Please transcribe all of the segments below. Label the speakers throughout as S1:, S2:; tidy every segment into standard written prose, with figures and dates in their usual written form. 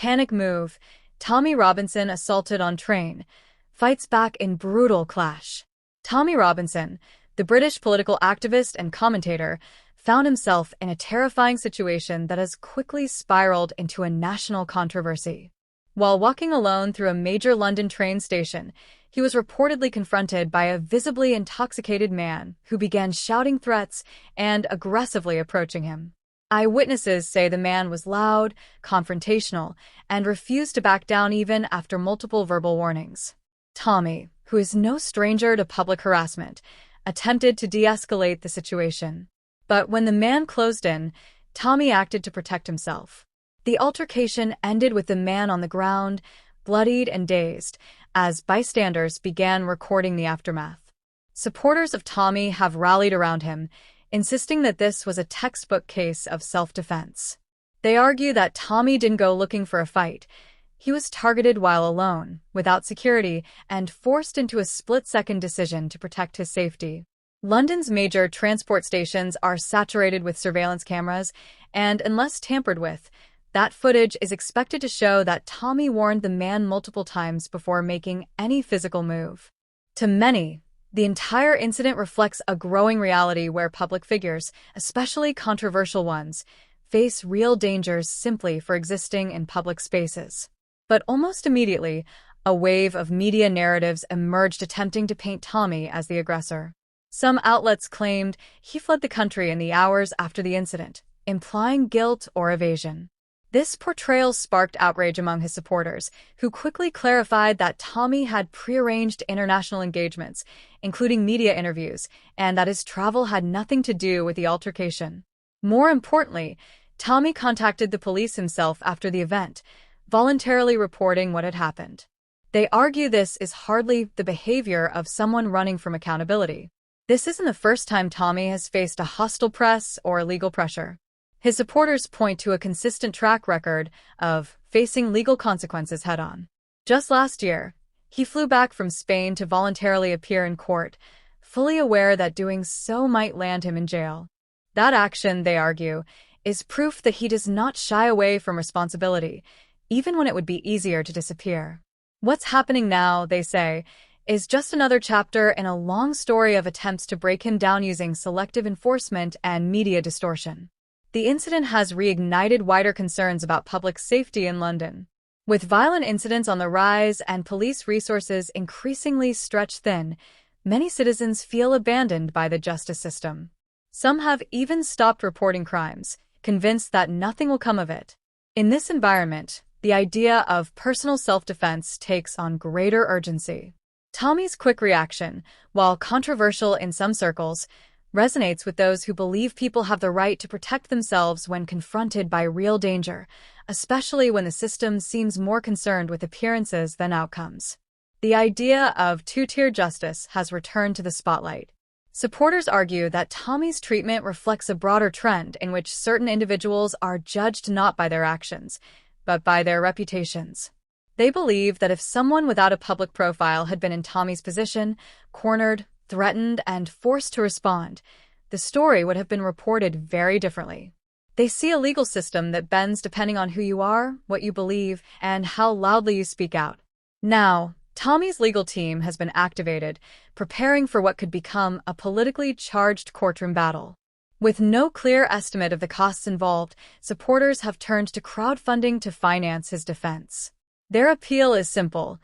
S1: panic move, Tommy Robinson assaulted on train, fights back in brutal clash. Tommy Robinson, the British political activist and commentator, found himself in a terrifying situation that has quickly spiraled into a national controversy. While walking alone through a major London train station, he was reportedly confronted by a visibly intoxicated man who began shouting threats and aggressively approaching him. Eyewitnesses say the man was loud, confrontational, and refused to back down even after multiple verbal warnings. Tommy, who is no stranger to public harassment, attempted to de-escalate the situation. But when the man closed in, Tommy acted to protect himself. The altercation ended with the man on the ground, bloodied and dazed, as bystanders began recording the aftermath. Supporters of Tommy have rallied around him, insisting that this was a textbook case of self-defense. They argue that Tommy didn't go looking for a fight. He was targeted while alone, without security, and forced into a split-second decision to protect his safety. London's major transport stations are saturated with surveillance cameras, and unless tampered with, that footage is expected to show that Tommy warned the man multiple times before making any physical move. To many, the entire incident reflects a growing reality where public figures, especially controversial ones, face real dangers simply for existing in public spaces. But almost immediately, a wave of media narratives emerged attempting to paint Tommy as the aggressor. Some outlets claimed he fled the country in the hours after the incident, implying guilt or evasion. This portrayal sparked outrage among his supporters, who quickly clarified that Tommy had prearranged international engagements, including media interviews, and that his travel had nothing to do with the altercation. More importantly, Tommy contacted the police himself after the event, voluntarily reporting what had happened. They argue this is hardly the behavior of someone running from accountability. This isn't the first time Tommy has faced a hostile press or legal pressure. His supporters point to a consistent track record of facing legal consequences head-on. Just last year, he flew back from Spain to voluntarily appear in court, fully aware that doing so might land him in jail. That action, they argue, is proof that he does not shy away from responsibility, even when it would be easier to disappear. What's happening now, they say, is just another chapter in a long story of attempts to break him down using selective enforcement and media distortion. The incident has reignited wider concerns about public safety in London. With violent incidents on the rise and police resources increasingly stretched thin, many citizens feel abandoned by the justice system. Some have even stopped reporting crimes, convinced that nothing will come of it. In this environment, the idea of personal self-defense takes on greater urgency. Tommy's quick reaction, while controversial in some circles, resonates with those who believe people have the right to protect themselves when confronted by real danger, especially when the system seems more concerned with appearances than outcomes. The idea of two-tier justice has returned to the spotlight. Supporters argue that Tommy's treatment reflects a broader trend in which certain individuals are judged not by their actions, but by their reputations. They believe that if someone without a public profile had been in Tommy's position, cornered, threatened, and forced to respond, the story would have been reported very differently. They see a legal system that bends depending on who you are, what you believe, and how loudly you speak out. Now, Tommy's legal team has been activated, preparing for what could become a politically charged courtroom battle. With no clear estimate of the costs involved, supporters have turned to crowdfunding to finance his defense. Their appeal is simple.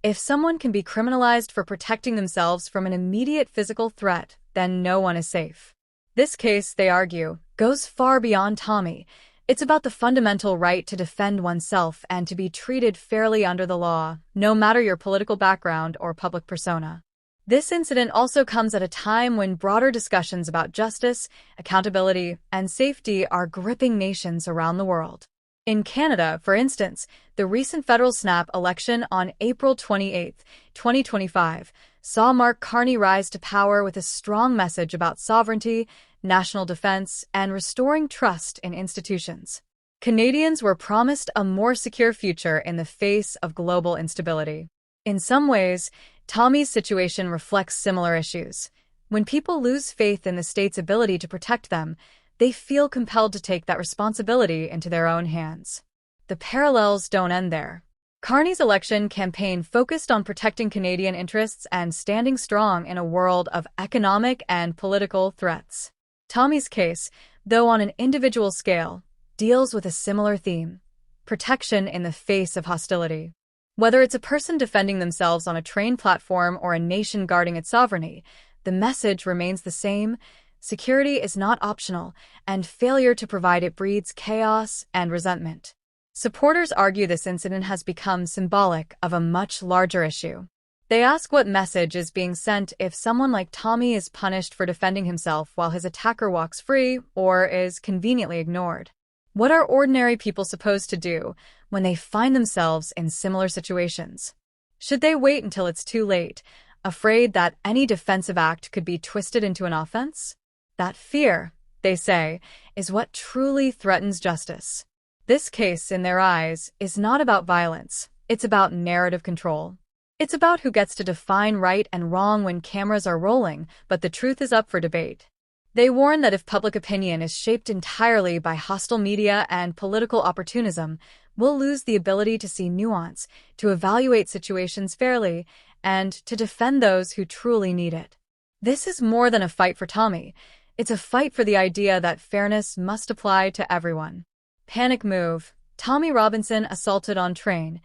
S1: If someone can be criminalized for protecting themselves from an immediate physical threat, then no one is safe. This case, they argue, goes far beyond Tommy. It's about the fundamental right to defend oneself and to be treated fairly under the law, no matter your political background or public persona. This incident also comes at a time when broader discussions about justice, accountability, and safety are gripping nations around the world. In Canada, for instance, the recent federal snap election on April 28, 2025, saw Mark Carney rise to power with a strong message about sovereignty, national defense, and restoring trust in institutions. Canadians were promised a more secure future in the face of global instability. In some ways, Tommy's situation reflects similar issues. When people lose faith in the state's ability to protect them, they feel compelled to take that responsibility into their own hands. the parallels don't end there. Carney's election campaign focused on protecting Canadian interests and standing strong in a world of economic and political threats. Tommy's case, though on an individual scale, deals with a similar theme: protection in the face of hostility. Whether it's a person defending themselves on a train platform or a nation guarding its sovereignty, the message remains the same: security is not optional, and failure to provide it breeds chaos and resentment. Supporters argue this incident has become symbolic of a much larger issue. They ask what message is being sent if someone like Tommy is punished for defending himself while his attacker walks free or is conveniently ignored. What are ordinary people supposed to do when they find themselves in similar situations? Should they wait until it's too late, afraid that any defensive act could be twisted into an offense? That fear, they say, is what truly threatens justice. This case, in their eyes, is not about violence. It's about narrative control. It's about who gets to define right and wrong when cameras are rolling, but the truth is up for debate. They warn that if public opinion is shaped entirely by hostile media and political opportunism, we'll lose the ability to see nuance, to evaluate situations fairly, and to defend those who truly need it. This is more than a fight for Tommy. It's a fight for the idea that fairness must apply to everyone. Panic move. Tommy Robinson assaulted on train.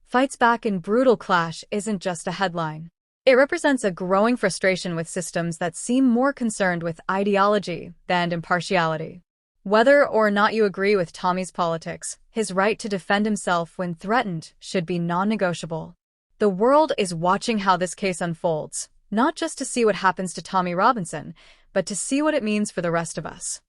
S1: Fights back in brutal clash isn't just a headline. It represents a growing frustration with systems that seem more concerned with ideology than impartiality. Whether or not you agree with Tommy's politics, his right to defend himself when threatened should be non-negotiable. The world is watching how this case unfolds, not just to see what happens to Tommy Robinson, but to see what it means for the rest of us.